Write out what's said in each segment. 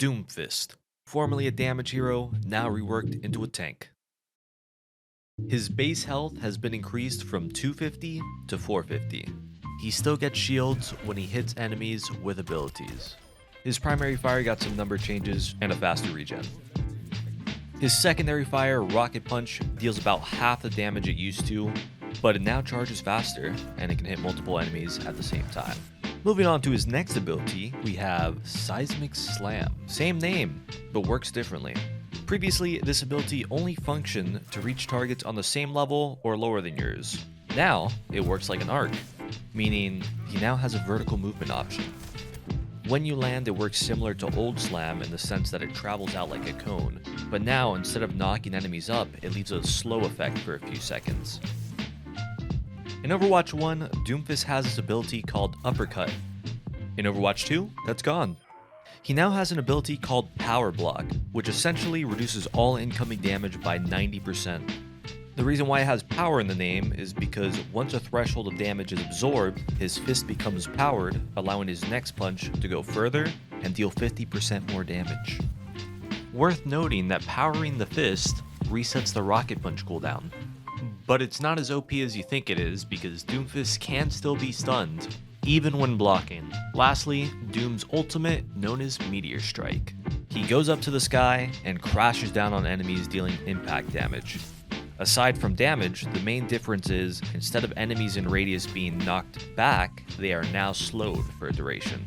Doomfist, formerly a damage hero, now reworked into a tank. His base health has been increased from 250 to 450. He still gets shields when he hits enemies with abilities. His primary fire got some number changes and a faster regen. His secondary fire, Rocket Punch, deals about half the damage it used to, but it now charges faster and it can hit multiple enemies at the same time. Moving on to his next ability, we have Seismic Slam. Same name, but works differently. Previously, this ability only functioned to reach targets on the same level or lower than yours. Now, it works like an arc, meaning he now has a vertical movement option. When you land, it works similar to old Slam in the sense that it travels out like a cone, but now instead of knocking enemies up, it leaves a slow effect for a few seconds. In Overwatch 1, Doomfist has this ability called Uppercut. In Overwatch 2, that's gone. He now has an ability called Power Block, which essentially reduces all incoming damage by 90%. The reason why it has power in the name is because once a threshold of damage is absorbed, his fist becomes powered, allowing his next punch to go further and deal 50% more damage. Worth noting that powering the fist resets the Rocket Punch cooldown. But it's not as OP as you think it is because Doomfist can still be stunned, even when blocking. Lastly, Doom's ultimate, known as Meteor Strike. He goes up to the sky and crashes down on enemies, dealing impact damage. Aside from damage, the main difference is instead of enemies in radius being knocked back, they are now slowed for a duration.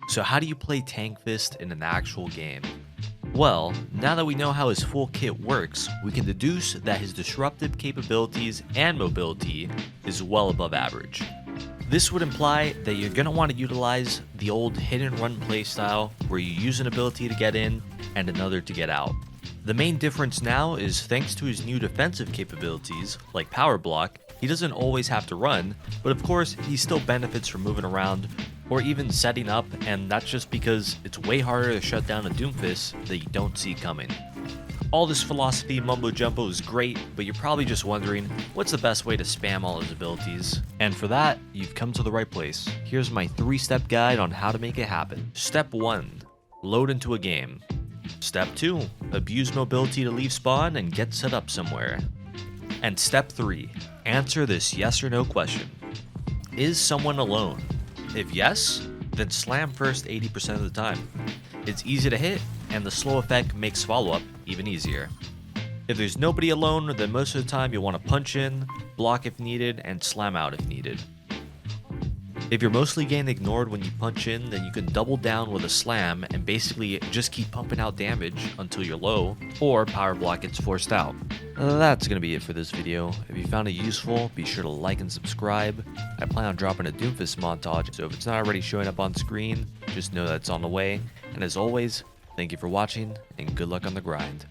So how do you play Tank Fist in an actual game? Well, now that we know how his full kit works, we can deduce that his disruptive capabilities and mobility is well above average. This would imply that you're going to want to utilize the old hit and run playstyle where you use an ability to get in and another to get out. The main difference now is thanks to his new defensive capabilities, like Power Block, he doesn't always have to run, but of course he still benefits from moving around or even setting up, and that's just because it's way harder to shut down a Doomfist that you don't see coming. All this philosophy mumbo jumbo is great, but you're probably just wondering, what's the best way to spam all his abilities? And for that, you've come to the right place. Here's my 3-step guide on how to make it happen. Step 1. Load into a game. Step 2. Abuse mobility to leave spawn and get set up somewhere. And step 3. Answer this yes or no question. Is someone alone? If yes, then slam first 80% of the time. It's easy to hit, and the slow effect makes follow-up even easier. If there's nobody alone, then most of the time you'll want to punch in, block if needed, and slam out if needed. If you're mostly getting ignored when you punch in, then you can double down with a slam and basically just keep pumping out damage until you're low, or Power Block gets forced out. That's gonna be it for this video. If you found it useful, be sure to like and subscribe. I plan on dropping a Doomfist montage, so if it's not already showing up on screen, just know that it's on the way. And as always, thank you for watching, and good luck on the grind.